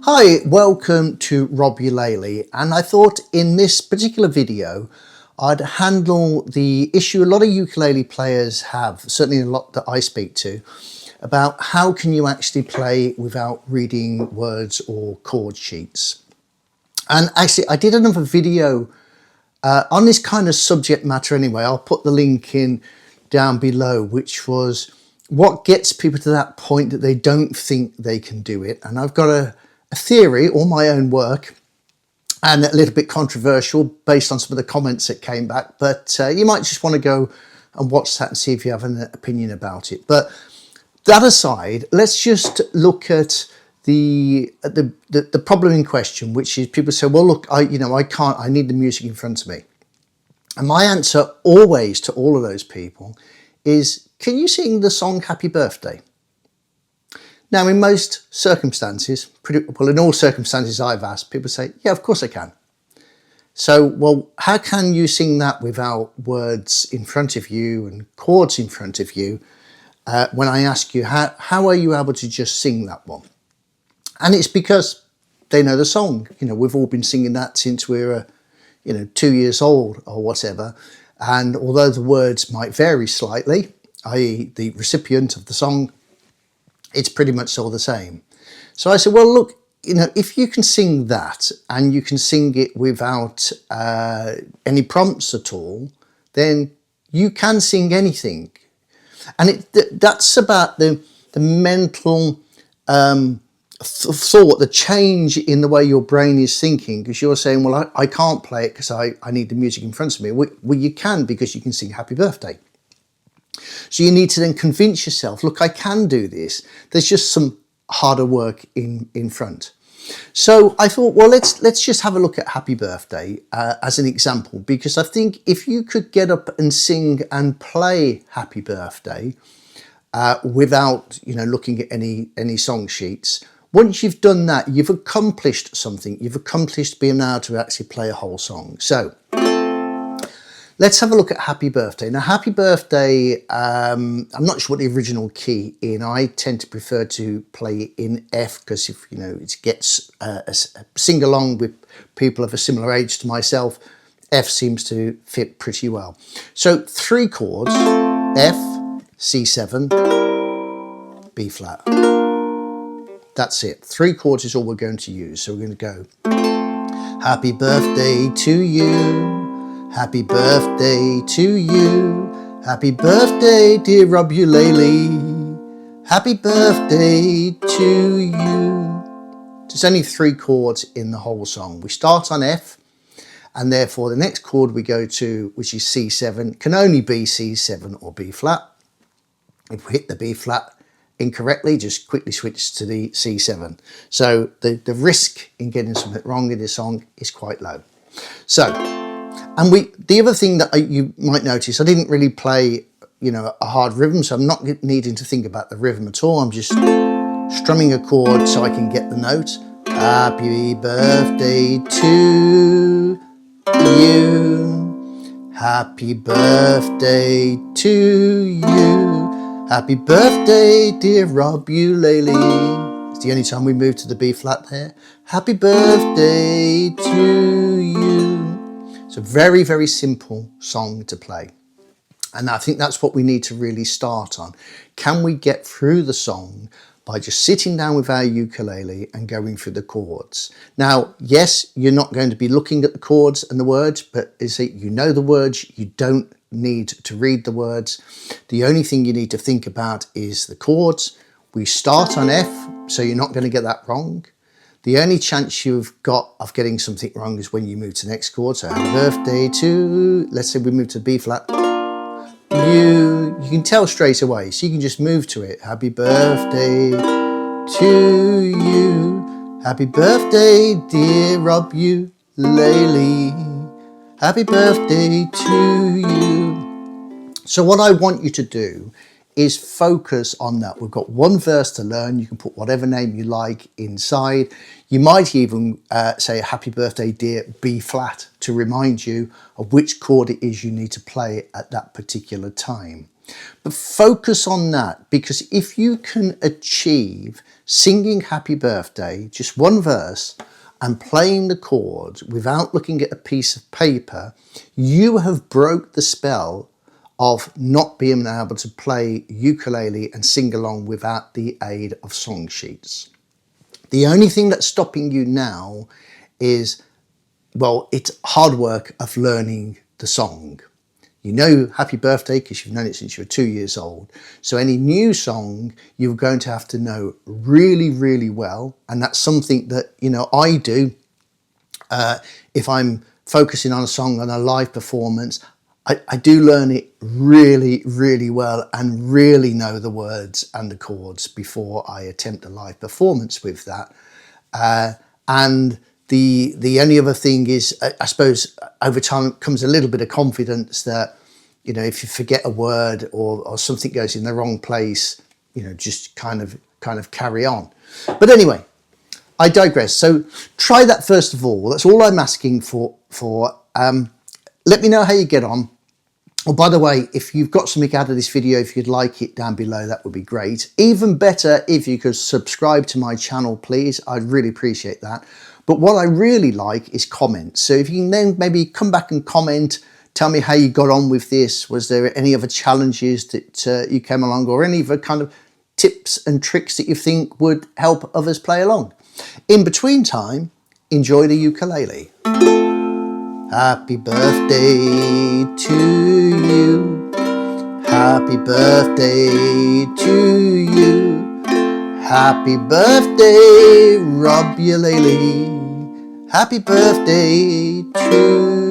Hi, welcome to Ukulele, and I thought in this particular video I'd handle the issue a lot of ukulele players have, certainly a lot that I speak to, about how can you actually play without reading words or chord sheets. And actually I did another video on this kind of subject matter anyway. I'll put the link in down below, which was what gets people to that point that they don't think they can do it. And I've got a theory, or my own work, and a little bit controversial based on some of the comments that came back, but you might just want to go and watch that and see if you have an opinion about it. But that aside, let's just look at the problem in question, which is people say, well, look, I need the music in front of me. And my answer always to all of those people is, can you sing the song Happy Birthday? Now, in most circumstances, in all circumstances I've asked, people say, yeah, of course I can. So, well, how can you sing that without words in front of you and chords in front of you? When I ask you, how are you able to just sing that one? And it's because they know the song. You know, we've all been singing that since we were, 2 years old or whatever. And although the words might vary slightly, i.e. the recipient of the song, it's pretty much all the same. So I said, well, look, if you can sing that and you can sing it without any prompts at all, then you can sing anything. And that's about the mental thought, the change in the way your brain is thinking, because you're saying, well, I can't play it because I need the music in front of me. Well, you can, because you can sing Happy Birthday. So you need to then convince yourself, look, I can do this. There's just some harder work in front. So I thought, well, let's just have a look at Happy Birthday as an example, because I think if you could get up and sing and play Happy Birthday without, looking at any song sheets, once you've done that, you've accomplished something. You've accomplished being able to actually play a whole song. So let's have a look at Happy Birthday. Now, Happy Birthday, I'm not sure what the original key in. I tend to prefer to play in F, because if it gets sing along with people of a similar age to myself, F seems to fit pretty well. So 3 chords: F, C7, B flat. That's it. 3 chords is all we're going to use. So we're going to go Happy Birthday to you. Happy birthday to you. Happy birthday, dear Ukulele. Happy birthday to you. There's only 3 chords in the whole song. We start on F, and therefore the next chord we go to, which is C7, can only be C7 or B flat. If we hit the B flat incorrectly, just quickly switch to the C7. So the risk in getting something wrong in this song is quite low. So, and the other thing that you might notice, I didn't really play, a hard rhythm, so I'm not needing to think about the rhythm at all. I'm just strumming a chord so I can get the note. Happy birthday to you. Happy birthday to you. Happy birthday, dear Ukulele. It's the only time we move to the B flat there. Happy birthday to you. It's a very, very simple song to play. And I think that's what we need to really start on. Can we get through the song by just sitting down with our ukulele and going through the chords? Now, yes, you're not going to be looking at the chords and the words, but you know the words, you don't need to read the words. The only thing you need to think about is the chords. We start on F, so you're not going to get that wrong. The only chance you've got of getting something wrong is when you move to the next chord. So happy birthday to, let's say we move to B flat. You can tell straight away, so you can just move to it. Happy birthday to you. Happy birthday, dear Ukulele. Happy birthday to you. So what I want you to do is focus on that. We've got 1 verse to learn. You can put whatever name you like inside. You might even say happy birthday, dear B flat, to remind you of which chord it is you need to play at that particular time. But focus on that, because if you can achieve singing happy birthday, just one verse, and playing the chords without looking at a piece of paper, you have broke the spell of not being able to play ukulele and sing along without the aid of song sheets. The only thing that's stopping you now is, well, it's hard work of learning the song. You know happy birthday because you've known it since you were 2 years old. So any new song you're going to have to know really, really well. And that's something that, you know, I do. If I'm focusing on a song on a live performance, I do learn it really, really well and really know the words and the chords before I attempt a live performance with that. And the only other thing is, I suppose over time comes a little bit of confidence that, you know, if you forget a word or something goes in the wrong place, you know, just kind of carry on. But anyway, I digress. So try that first of all. That's all I'm asking for. Let me know how you get on. Oh, by the way, if you've got something out of this video, if you'd like it down below, that would be great. Even better if you could subscribe to my channel, please. I'd really appreciate that. But what I really like is comments. So if you can then maybe come back and comment, tell me how you got on with this. Was there any other challenges that you came along, or any other kind of tips and tricks that you think would help others play along? In between time, enjoy the ukulele. Happy birthday to you. Happy birthday to you. Happy birthday, Rob Ukulele. Happy birthday to